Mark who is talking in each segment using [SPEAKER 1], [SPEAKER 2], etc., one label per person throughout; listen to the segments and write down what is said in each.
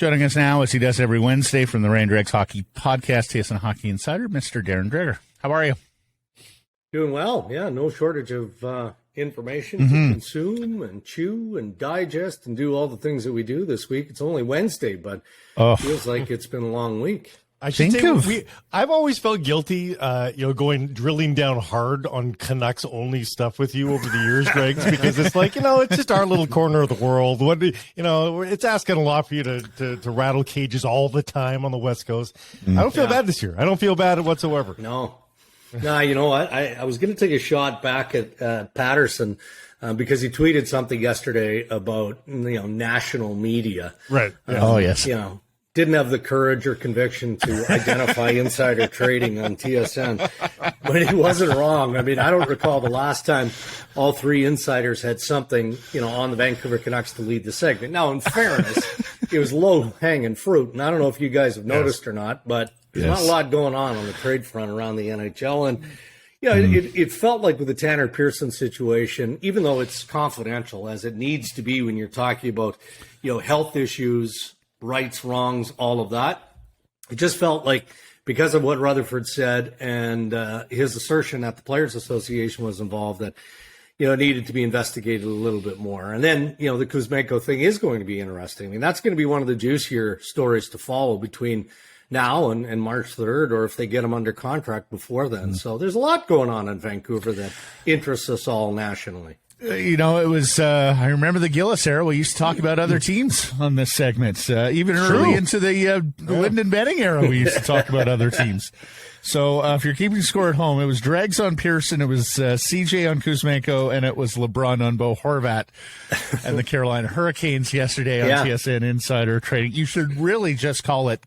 [SPEAKER 1] Joining us now, as he does every Wednesday from the Dregs Hockey Podcast, TSN Hockey Insider, Mr. Darren Dreger. How are you?
[SPEAKER 2] Doing well. Yeah, no shortage of information to consume and chew and digest and do all the things that we do this week. It's only Wednesday, but it feels like it's been a long week.
[SPEAKER 3] I've always felt guilty, drilling down hard on Canucks only stuff with you over the years, Dregs, because it's like, it's just our little corner of the world. It's asking a lot for you to rattle cages all the time on the West Coast. I don't feel bad this year. I don't feel bad whatsoever.
[SPEAKER 2] No, you know what? I was going to take a shot back at Patterson because he tweeted something yesterday about, national media.
[SPEAKER 3] Right.
[SPEAKER 1] Yeah. Oh, yes.
[SPEAKER 2] Didn't have the courage or conviction to identify insider trading on TSN, but he wasn't wrong. I mean, I don't recall the last time all three insiders had something, on the Vancouver Canucks to lead the segment. Now, in fairness, it was low-hanging fruit, and I don't know if you guys have noticed or not, but there's not a lot going on the trade front around the NHL, and it felt like with the Tanner Pearson situation, even though it's confidential, as it needs to be when you're talking about, health issues, rights, wrongs, all of that. It just felt like because of what Rutherford said and his assertion that the Players Association was involved, that, it needed to be investigated a little bit more. And then, the Kuzmenko thing is going to be interesting. I mean, that's going to be one of the juicier stories to follow between now and March 3rd, or if they get him under contract before then. So there's a lot going on in Vancouver that interests us all nationally.
[SPEAKER 1] It was, I remember the Gillis era. We used to talk about other teams on this segment. Even early into the Lyndon Benning era, we used to talk about other teams. So if you're keeping score at home, it was Dregs on Pearson, it was CJ on Kuzmenko, and it was LeBron on Bo Horvat and the Carolina Hurricanes yesterday on TSN Insider Trading. You should really just call it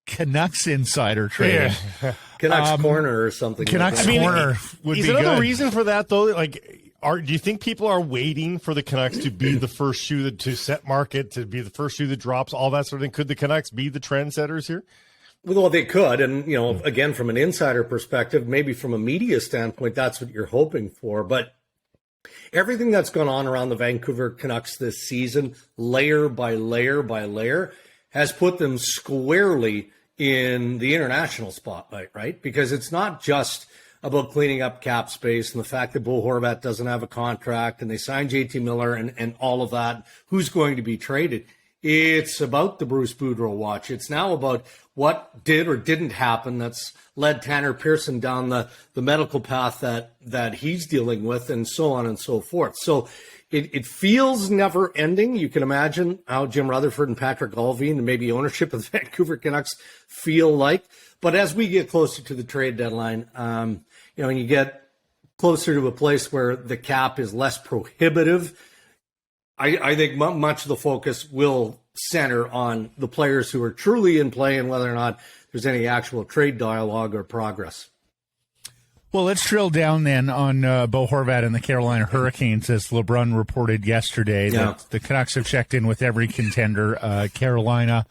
[SPEAKER 1] Canucks Insider Trading.
[SPEAKER 2] Yeah. Canucks Corner or something.
[SPEAKER 1] Canucks Corner would be good.
[SPEAKER 3] Is another reason for that, though? Do you think people are waiting for the Canucks to be the first shoe to set market, to be the first shoe that drops, all that sort of thing? Could the Canucks be the trendsetters here?
[SPEAKER 2] Well, they could. And, again, from an insider perspective, maybe from a media standpoint, that's what you're hoping for. But everything that's gone on around the Vancouver Canucks this season, layer by layer by layer, has put them squarely in the international spotlight, right? Because it's not just about cleaning up cap space and the fact that Bo Horvat doesn't have a contract and they signed JT Miller and all of that, who's going to be traded. It's about the Bruce Boudreau watch. It's now about what did or didn't happen that's led Tanner Pearson down the medical path that he's dealing with, and so on and so forth. So it feels never ending. You can imagine how Jim Rutherford and Patrick Allvin and maybe ownership of the Vancouver Canucks feel like. But as we get closer to the trade deadline, and you get closer to a place where the cap is less prohibitive, I think much of the focus will center on the players who are truly in play and whether or not there's any actual trade dialogue or progress.
[SPEAKER 1] Well, let's drill down then on Bo Horvat and the Carolina Hurricanes, as LeBron reported yesterday. That the Canucks have checked in with every contender. Carolina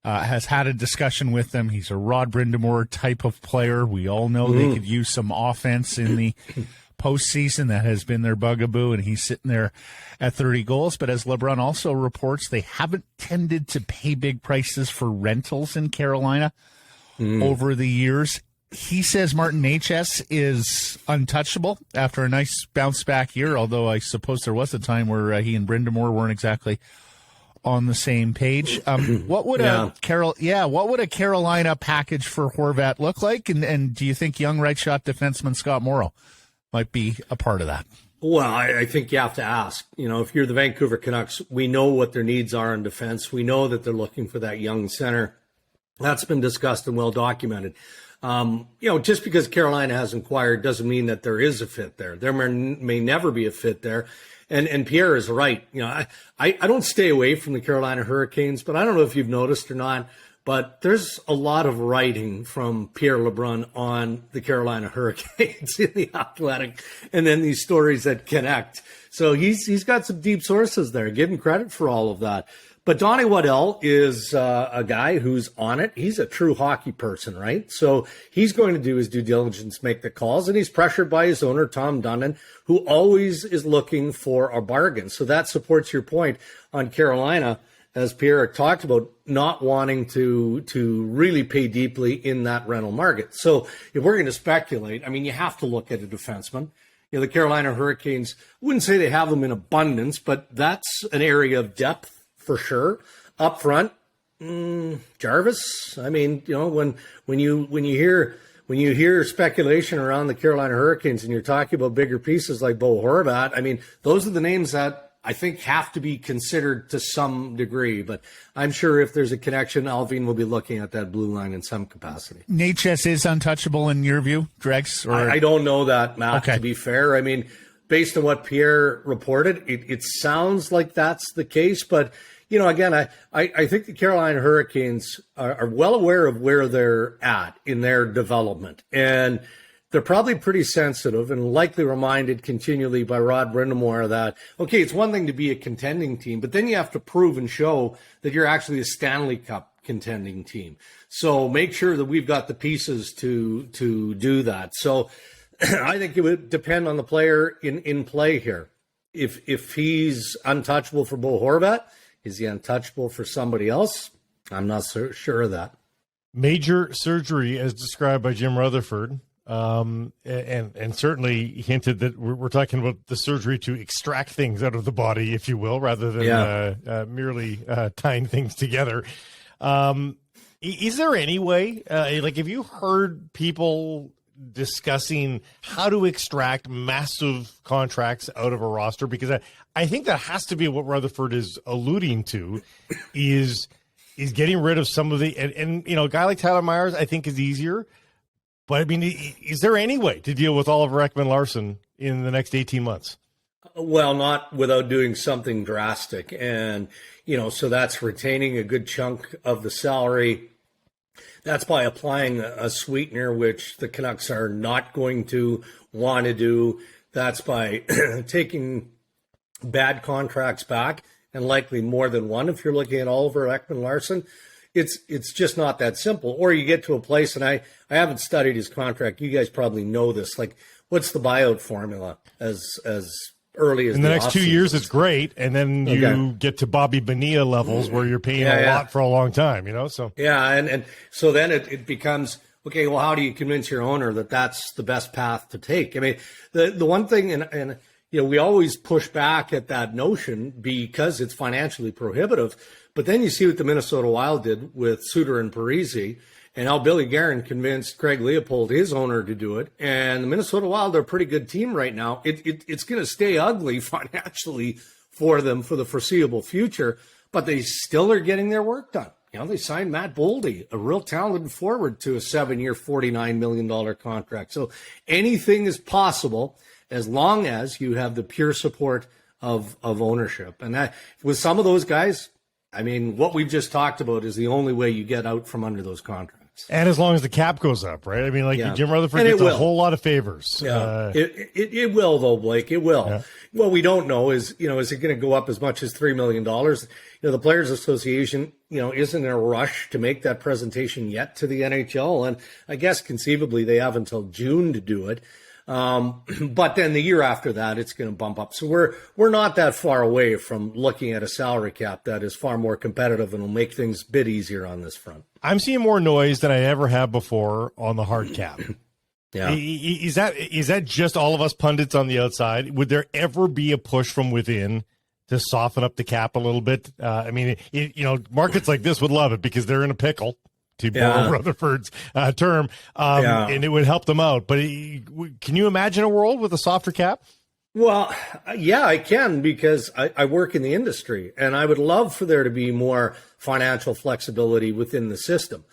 [SPEAKER 1] has had a discussion with them. He's a Rod Brind'Amour type of player. We all know they could use some offense in the postseason. That has been their bugaboo, and he's sitting there at 30 goals. But as LeBron also reports, they haven't tended to pay big prices for rentals in Carolina over the years. He says Martin H.S. is untouchable after a nice bounce-back year, although I suppose there was a time where he and Brind'Amour weren't exactly on the same page. What would a Carolina package for Horvat look like? And do you think young right shot defenseman Scott Morrow might be a part of that?
[SPEAKER 2] Well, I think you have to ask. If you're the Vancouver Canucks, we know what their needs are in defense. We know that they're looking for that young center. That's been discussed and well documented. Just because Carolina has inquired doesn't mean that there is a fit there. There may never be a fit there. And Pierre is right. I don't stay away from the Carolina Hurricanes, but I don't know if you've noticed or not, but there's a lot of writing from Pierre LeBrun on the Carolina Hurricanes in the Athletic, and then these stories that connect. So he's got some deep sources there. Give him credit for all of that. But Donnie Waddell is a guy who's on it. He's a true hockey person, right? So he's going to do his due diligence, make the calls, and he's pressured by his owner, Tom Dundon, who always is looking for a bargain. So that supports your point on Carolina as Pierre talked about, not wanting to really pay deeply in that rental market. So if we're going to speculate, I mean, you have to look at a defenseman. You know, the Carolina Hurricanes, I wouldn't say they have them in abundance, but that's an area of depth for sure. Up front, Jarvis. I mean, you know, when you hear speculation around the Carolina Hurricanes and you're talking about bigger pieces like Bo Horvat, I mean, those are the names that I think have to be considered to some degree. But I'm sure if there's a connection, Alvin will be looking at that blue line in some capacity.
[SPEAKER 1] Natchez is untouchable in your view, Dregs? Or...
[SPEAKER 2] I don't know that, Matt,
[SPEAKER 1] okay.
[SPEAKER 2] To be fair. I mean, based on what Pierre reported, it sounds like that's the case. But, you know, again, I think the Carolina Hurricanes are well aware of where they're at in their development. And they're probably pretty sensitive and likely reminded continually by Rod Brindamore that, okay, it's one thing to be a contending team, but then you have to prove and show that you're actually a Stanley Cup contending team. So make sure that we've got the pieces to do that. So I think it would depend on the player in play here. If he's untouchable for Bo Horvat, is he untouchable for somebody else? I'm not so sure of that.
[SPEAKER 3] Major surgery as described by Jim Rutherford. And certainly hinted that we're talking about the surgery to extract things out of the body, if you will, rather than merely tying things together. Is there any way, like, have you heard people discussing how to extract massive contracts out of a roster? Because I think that has to be what Rutherford is alluding to, is getting rid of some of the, and you know, a guy like Tyler Myers, I think, is easier. But, I mean, is there any way to deal with Oliver Ekman-Larsson in the next 18 months?
[SPEAKER 2] Well, not without doing something drastic. And, you know, so that's retaining a good chunk of the salary. That's by applying a sweetener, which the Canucks are not going to want to do. That's by taking bad contracts back, and likely more than one if you're looking at Oliver Ekman-Larsson. It's just not that simple. Or you get to a place, and I haven't studied his contract. You guys probably know this. Like, what's the buyout formula as early as
[SPEAKER 3] in the next 2 years? It's great, and then you get to Bobby Bonilla levels where you're paying a lot for a long time. You know, so
[SPEAKER 2] and so then it becomes okay. Well, how do you convince your owner that that's the best path to take? I mean, the one thing, and you know, we always push back at that notion because it's financially prohibitive. But then you see what the Minnesota Wild did with Suter and Parise, and how Billy Guerin convinced Craig Leopold, his owner, to do it. And the Minnesota Wild are a pretty good team right now. It's going to stay ugly financially for them for the foreseeable future, but they still are getting their work done. You know, they signed Matt Boldy, a real talented forward, to a 7-year, $49 million contract. So anything is possible as long as you have the pure support of ownership. And that, with some of those guys, I mean, what we've just talked about is the only way you get out from under those contracts.
[SPEAKER 3] And as long as the cap goes up, right? I mean, like Jim Rutherford gets a whole lot of favors.
[SPEAKER 2] Yeah, it will, though, Blake. It will. Yeah. What we don't know is, you know, is it going to go up as much as $3 million? You know, the Players Association, you know, isn't in a rush to make that presentation yet to the NHL. And I guess conceivably they have until June to do it. But then the year after that, it's going to bump up. So we're not that far away from looking at a salary cap that is far more competitive and will make things a bit easier on this front.
[SPEAKER 3] I'm seeing more noise than I ever have before on the hard cap.
[SPEAKER 2] Yeah.
[SPEAKER 3] Is that just all of us pundits on the outside? Would there ever be a push from within to soften up the cap a little bit? I mean, you know, markets like this would love it because they're in a pickle, to borrow Rutherford's term, and it would help them out. But can you imagine a world with a softer cap?
[SPEAKER 2] Well, yeah, I can, because I work in the industry, and I would love for there to be more financial flexibility within the system.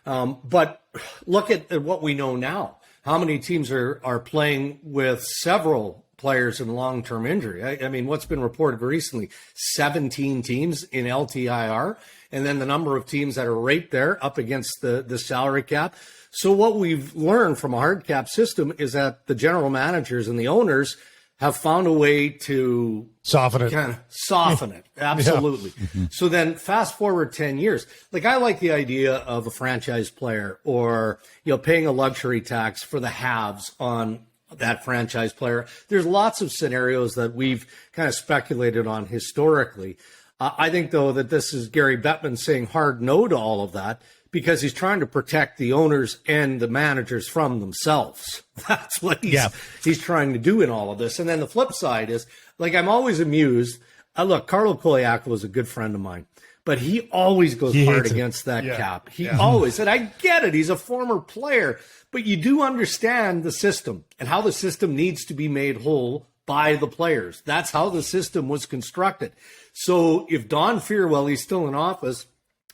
[SPEAKER 2] But look at what we know now. How many teams are playing with several players in long-term injury? I mean, what's been reported recently, 17 teams in LTIR, and then the number of teams that are right there up against the salary cap. So what we've learned from a hard cap system is that the general managers and the owners have found a way to
[SPEAKER 3] soften it.
[SPEAKER 2] Kind of soften it. Absolutely. Yeah. Mm-hmm. So then fast forward 10 years. Like, I like the idea of a franchise player, or, you know, paying a luxury tax for the halves on that franchise player. There's lots of scenarios that we've kind of speculated on historically. I think, though, that this is Gary Bettman saying hard no to all of that because he's trying to protect the owners and the managers from themselves. That's what he's trying to do in all of this. And then the flip side is, like, I'm always amused. Look, Carlo Koliak was a good friend of mine, but he always goes hard against that cap. He always, and I get it. He's a former player, but you do understand the system and how the system needs to be made whole by the players. That's how the system was constructed. So if Don Fearwell, he's still in office,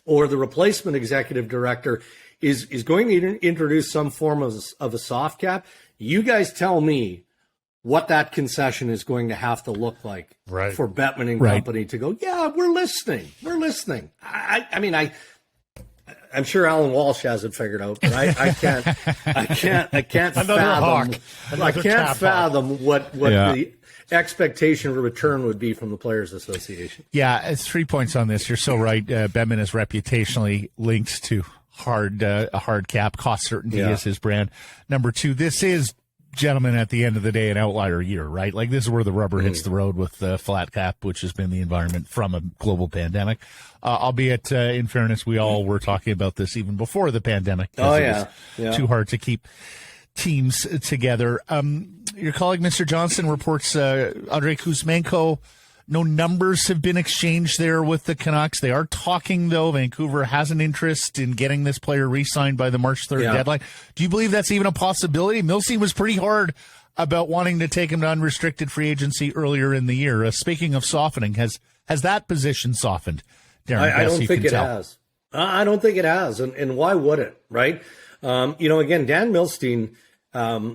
[SPEAKER 2] or the replacement executive director is going to introduce some form of a soft cap, you guys tell me what that concession is going to have to look like for Bettman and company to go, yeah, we're listening. We're listening. I mean, I'm sure Alan Walsh has it figured out, but I can't fathom what the expectation of return would be from the Players Association.
[SPEAKER 1] Yeah, it's 3 points on this. You're so right. Bettman is reputationally linked to a hard cap. Cost certainty is his brand. Number two, this is, gentlemen, at the end of the day, an outlier year, right? Like, this is where the rubber hits the road with the flat cap, which has been the environment from a global pandemic. Albeit, in fairness, we all were talking about this even before the pandemic. It was too hard to keep teams together. Your colleague, Mr. Johnson, reports Andrei Kuzmenko. No numbers have been exchanged there with the Canucks. They are talking, though. Vancouver has an interest in getting this player re-signed by the March 3rd deadline. Do you believe that's even a possibility? Milstein was pretty hard about wanting to take him to unrestricted free agency earlier in the year. Speaking of softening, has that position softened, Darren?
[SPEAKER 2] I don't think it has. I don't think it has. And why would it, right? Again, Dan Milstein,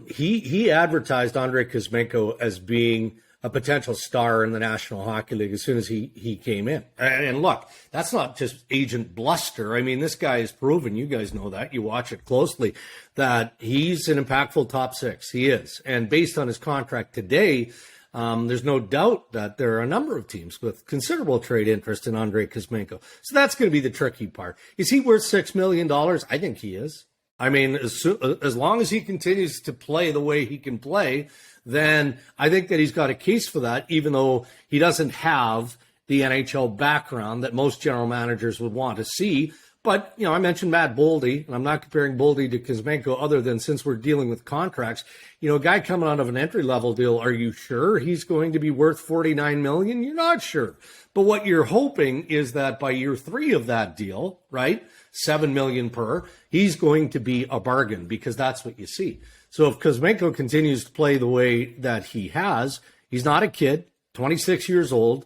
[SPEAKER 2] he advertised Andrei Kuzmenko as being a potential star in the National Hockey League as soon as he came in. And look, that's not just agent bluster. I mean, this guy is proven, you guys know that, you watch it closely, that he's an impactful top six. He is. And based on his contract today, there's no doubt that there are a number of teams with considerable trade interest in Andrei Kuzmenko. So that's going to be the tricky part. Is he worth $6 million? I think he is. I mean, as long as he continues to play the way he can play, then I think that he's got a case for that, even though he doesn't have the NHL background that most general managers would want to see. But, I mentioned Matt Boldy, and I'm not comparing Boldy to Kuzmenko other than since we're dealing with contracts. A guy coming out of an entry-level deal, are you sure he's going to be worth $49 million? You're not sure. But what you're hoping is that by year 3 of that deal, right, $7 million per, he's going to be a bargain because that's what you see. So if Kuzmenko continues to play the way that he has, he's not a kid, 26 years old.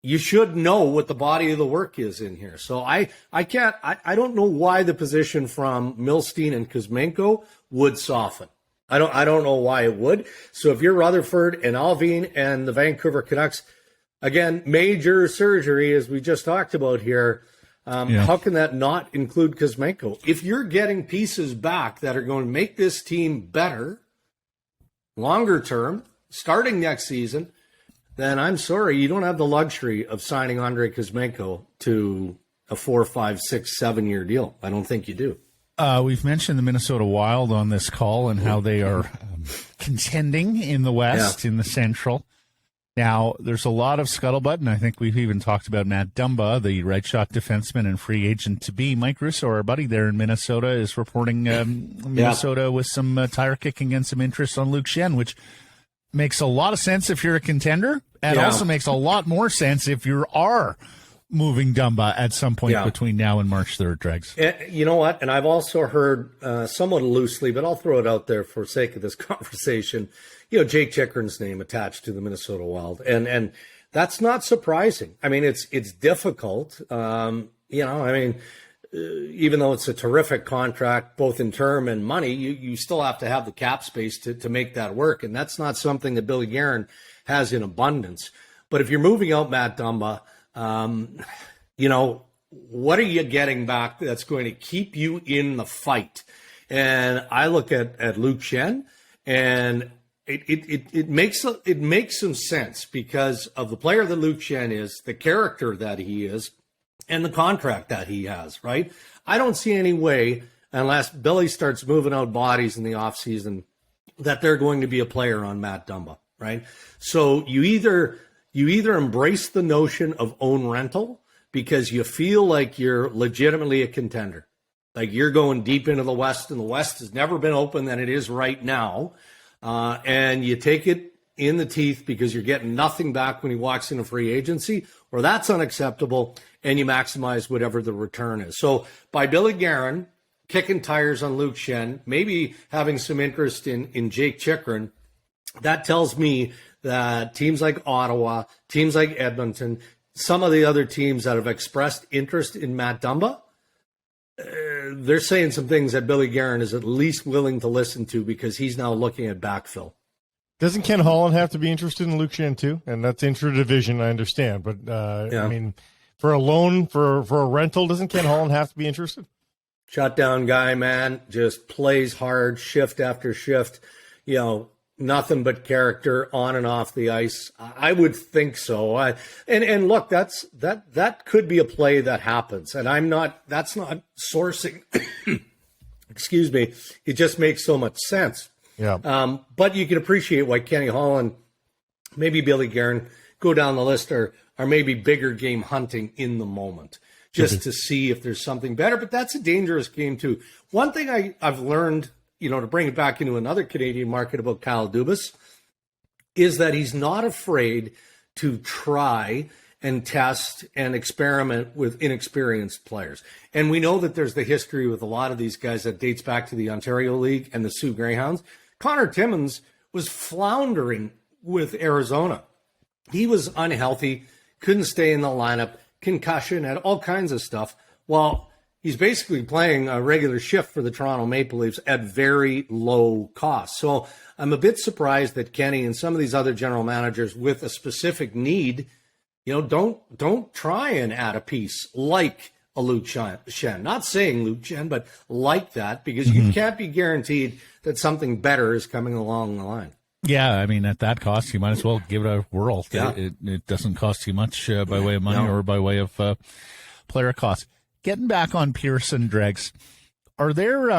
[SPEAKER 2] You should know what the body of the work is in here. So I don't know why the position from Milstein and Kuzmenko would soften. I don't know why it would. So if you're Rutherford and Alvin and the Vancouver Canucks, again, major surgery, as we just talked about here, how can that not include Kuzmenko? If you're getting pieces back that are going to make this team better, longer term, starting next season, then I'm sorry, you don't have the luxury of signing Andrei Kuzmenko to a 4, 5, 6, 7 year deal. I don't think you do.
[SPEAKER 1] We've mentioned the Minnesota Wild on this call and how they are contending in the West, in the Central. Now, there's a lot of scuttlebutt, and I think we've even talked about Matt Dumba, the right-shot defenseman and free agent to be. Mike Russo, our buddy there in Minnesota, is reporting Minnesota with some tire kicking and some interest on Luke Schenn, which makes a lot of sense if you're a contender, and also makes a lot more sense if you are moving Dumba at some point between now and March 3rd, Dregs.
[SPEAKER 2] You know what? And I've also heard somewhat loosely, but I'll throw it out there for sake of this conversation, Jake Chikrin's name attached to the Minnesota Wild. And that's not surprising. I mean, it's difficult. Even though it's a terrific contract, both in term and money, you still have to have the cap space to make that work. And that's not something that Billy Guerin has in abundance. But if you're moving out Matt Dumba, what are you getting back that's going to keep you in the fight? And I look at Luke Schenn, and it makes some sense because of the player that Luke Schenn is, the character that he is, and the contract that he has, right? I don't see any way, unless Billy starts moving out bodies in the offseason, that they're going to be a player on Matt Dumba, right? So you either you either embrace the notion of own rental because you feel like you're legitimately a contender. Like you're going deep into the West, and the West has never been open than it is right now. And you take it in the teeth because you're getting nothing back when he walks into free agency, or that's unacceptable, and you maximize whatever the return is. So by Billy Guerin kicking tires on Luke Schenn, maybe having some interest in Jake Chychrun, that tells me that teams like Ottawa, teams like Edmonton, some of the other teams that have expressed interest in Matt Dumba, they're saying some things that Billy Guerin is at least willing to listen to because he's now looking at backfill.
[SPEAKER 3] Doesn't Ken Holland have to be interested in Luke Schenn too? And that's intra-division, I understand. But, I mean, for a loan, for a rental, doesn't Ken Holland have to be interested?
[SPEAKER 2] Shutdown guy, man, just plays hard, shift after shift, nothing but character on and off the ice. I would think so. And look, that could be a play that happens. And that's not sourcing. Excuse me. It just makes so much sense.
[SPEAKER 3] Yeah.
[SPEAKER 2] But you can appreciate why Kenny Holland, maybe Billy Guerin, go down the list or maybe bigger game hunting in the moment just to see if there's something better. But that's a dangerous game too. One thing I've learned, to bring it back into another Canadian market about Kyle Dubas, is that he's not afraid to try and test and experiment with inexperienced players. And we know that there's the history with a lot of these guys that dates back to the Ontario League and the Sioux Greyhounds. Connor Timmins was floundering with Arizona. He was unhealthy, couldn't stay in the lineup, concussion, had all kinds of stuff. Well, he's basically playing a regular shift for the Toronto Maple Leafs at very low cost. So I'm a bit surprised that Kenny and some of these other general managers with a specific need, don't try and add a piece like a Luke Schenn. Not saying Luke Schenn, but like that, because you can't be guaranteed that something better is coming along the line.
[SPEAKER 1] Yeah, I mean, at that cost, you might as well give it a whirl.
[SPEAKER 2] Yeah.
[SPEAKER 1] It doesn't cost you much by way of money or by way of player costs. Getting back on Pearson, Dregs, are there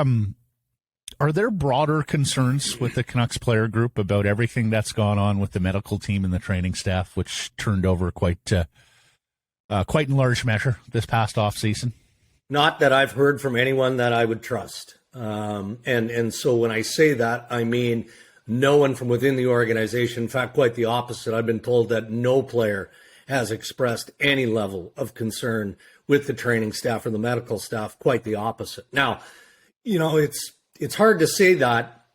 [SPEAKER 1] broader concerns with the Canucks player group about everything that's gone on with the medical team and the training staff, which turned over quite in large measure this past offseason?
[SPEAKER 2] Not that I've heard from anyone that I would trust. And so when I say that, I mean no one from within the organization. In fact, quite the opposite. I've been told that no player has expressed any level of concern with the training staff or the medical staff. Quite the opposite. Now, it's hard to say that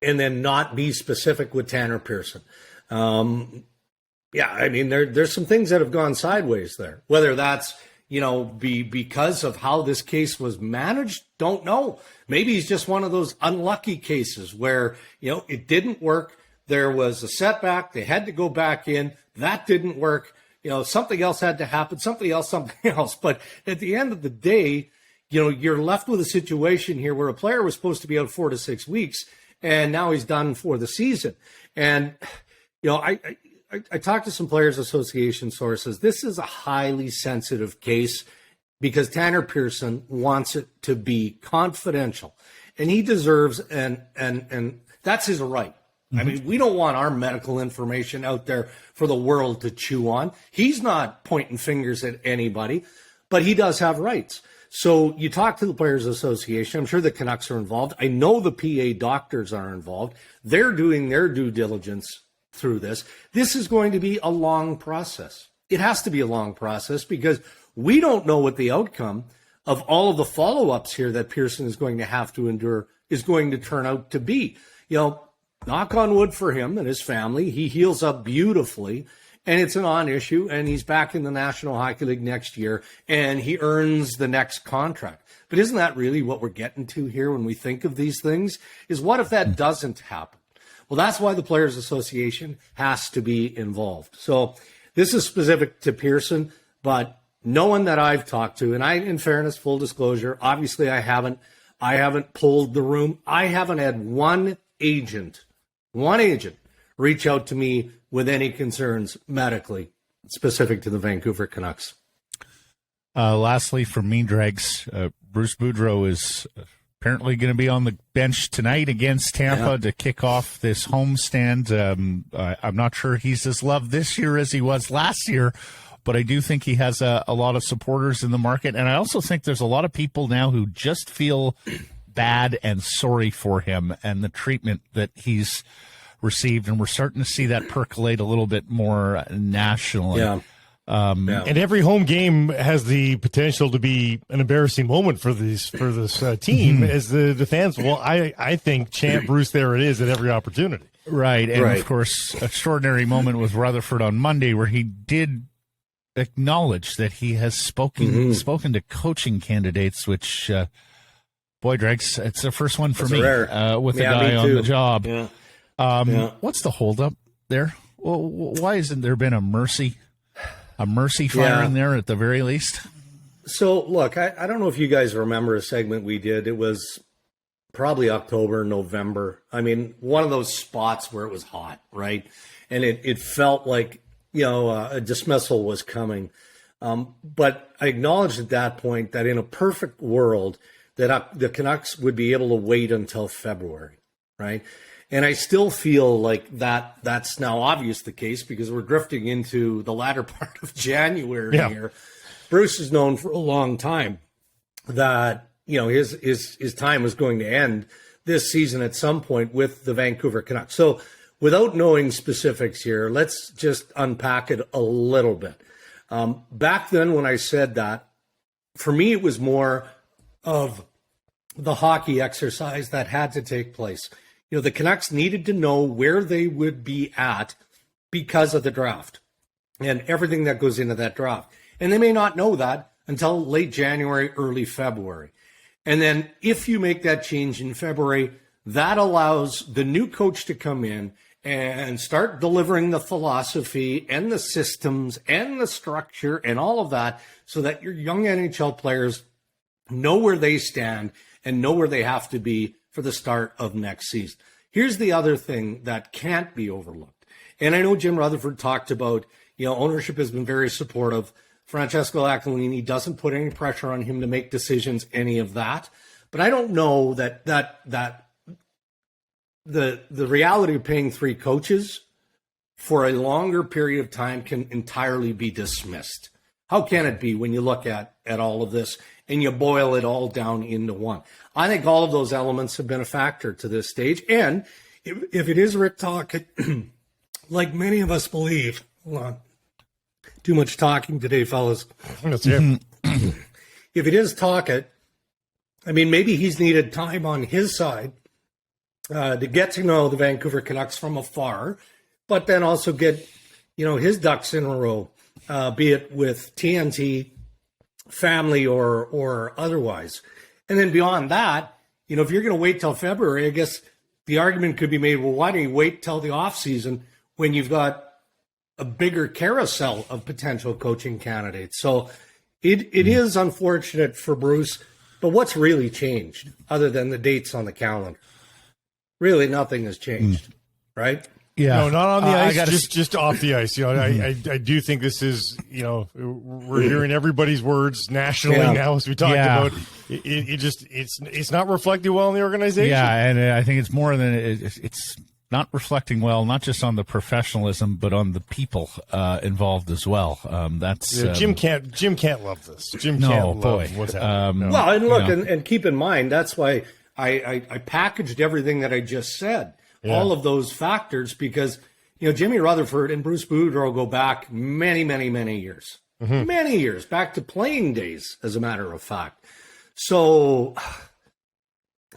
[SPEAKER 2] and then not be specific with Tanner Pearson. Yeah, I mean, there's some things that have gone sideways there. Whether that's, because of how this case was managed, don't know. Maybe he's just one of those unlucky cases where, it didn't work. There was a setback. They had to go back in. That didn't work. Something else had to happen, something else. But at the end of the day, you're left with a situation here where a player was supposed to be out 4 to 6 weeks, and now he's done for the season. And, I talked to some Players Association sources. This is a highly sensitive case because Tanner Pearson wants it to be confidential, and he deserves, and that's his right. I mean, we don't want our medical information out there for the world to chew on. He's not pointing fingers at anybody, but he does have rights. So you talk to the Players Association. I'm sure the Canucks are involved. I know the PA doctors are involved. They're doing their due diligence through this. This is going to be a long process. It has to be a long process because we don't know what the outcome of all of the follow-ups here that Pearson is going to have to endure is going to turn out to be. Knock on wood for him and his family. He heals up beautifully, and it's a non-issue, and he's back in the National Hockey League next year, and he earns the next contract. But isn't that really what we're getting to here when we think of these things? Is what if that doesn't happen? Well, that's why the Players Association has to be involved. So this is specific to Pearson, but no one that I've talked to, and in fairness, full disclosure, obviously I haven't pulled the room. I haven't had one agent reach out to me with any concerns medically specific to the Vancouver Canucks.
[SPEAKER 1] Lastly, from me, Dregs, Bruce Boudreau is apparently going to be on the bench tonight against Tampa to kick off this homestand. I'm not sure he's as loved this year as he was last year, but I do think he has a lot of supporters in the market. And I also think there's a lot of people now who just feel bad and sorry for him and the treatment that he's received. And we're starting to see that percolate a little bit more nationally.
[SPEAKER 3] Yeah. And every home game has the potential to be an embarrassing moment for this team as the fans. Well, I think chant Bruce, there it is, at every opportunity.
[SPEAKER 1] Right. And of course, extraordinary moment with Rutherford on Monday where he did acknowledge that he has spoken to coaching candidates, which, boy, Dregs, it's the first one for me with the guy on the job. Yeah. What's the holdup there? Well, why hasn't there been a mercy firing there at the very least?
[SPEAKER 2] So, look, I don't know if you guys remember a segment we did. It was probably October, November. I mean, one of those spots where it was hot, right? And it felt like, a dismissal was coming. But I acknowledged at that point that in a perfect world, that the Canucks would be able to wait until February, right? And I still feel like that's now obvious the case because we're drifting into the latter part of January here. Bruce is known for a long time that, his time was going to end this season at some point with the Vancouver Canucks. So without knowing specifics here, let's just unpack it a little bit. Back then when I said that, for me, it was more of the hockey exercise that had to take place. The Canucks needed to know where they would be at because of the draft and everything that goes into that draft. And they may not know that until late January, early February. And then if you make that change in February, that allows the new coach to come in and start delivering the philosophy and the systems and the structure and all of that so that your young NHL players know where they stand and know where they have to be for the start of next season. Here's the other thing that can't be overlooked. And I know Jim Rutherford talked about, ownership has been very supportive. Francesco Aquilini doesn't put any pressure on him to make decisions, any of that. But I don't know that the reality of paying 3 coaches for a longer period of time can entirely be dismissed. How can it be when you look at all of this and you boil it all down into one? I think all of those elements have been a factor to this stage. And if it is Rick Tocchet, like many of us believe, hold on, too much talking today, fellas.
[SPEAKER 3] That's it.
[SPEAKER 2] If it is Tocchet, I mean, maybe he's needed time on his side to get to know the Vancouver Canucks from afar, but then also get, his ducks in a row, be it with TNT, family or otherwise. And then beyond that, if you're going to wait till February, I guess the argument could be made, well, why don't you wait till the offseason when you've got a bigger carousel of potential coaching candidates? So it is unfortunate for Bruce, but what's really changed other than the dates on the calendar? Really, nothing has changed, right?
[SPEAKER 3] Yeah. No, not on the ice, just off the ice. I do think this is, we're hearing everybody's words nationally now as we talked about. It's not reflecting well in the organization.
[SPEAKER 1] Yeah, and I think it's more than it's not reflecting well, not just on the professionalism, but on the people involved as well.
[SPEAKER 3] Jim can't love this. Jim can't love what's happening.
[SPEAKER 2] Well, and look, and keep in mind, that's why I packaged everything that I just said. All of those factors, because, Jimmy Rutherford and Bruce Boudreau go back many, many, many years. Many years, back to playing days, as a matter of fact. So,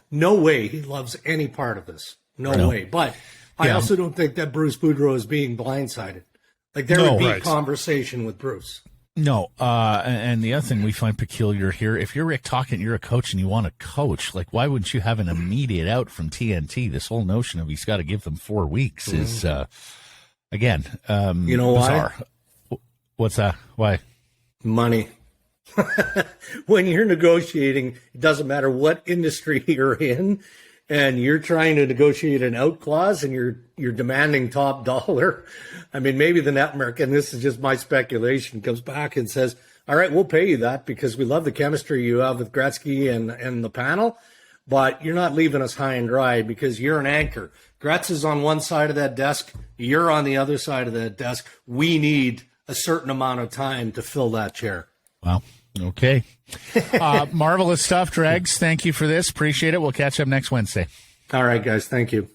[SPEAKER 2] no way he loves any part of this. No way. But I also don't think that Bruce Boudreau is being blindsided. Like, there would be conversation with Bruce.
[SPEAKER 1] No, and the other thing we find peculiar here, if you're Rick Tocchet and you're a coach and you want to coach, like, why wouldn't you have an immediate out from TNT? This whole notion of he's got to give them 4 weeks is, again, bizarre.
[SPEAKER 2] Why?
[SPEAKER 1] What's that? Why?
[SPEAKER 2] Money. When you're negotiating, it doesn't matter what industry you're in, and you're trying to negotiate an out clause and you're demanding top dollar. I mean, maybe the network, and this is just my speculation, comes back and says, all right, we'll pay you that because we love the chemistry you have with Gretzky and the panel. but you're not leaving us high and dry because you're an anchor. Gretz is on one side of that desk. You're on the other side of that desk. We need a certain amount of time to fill that chair.
[SPEAKER 1] Wow. Okay. Marvelous stuff, Dregs. Thank you for this. Appreciate it. We'll catch up next Wednesday.
[SPEAKER 2] All right, guys. Thank you.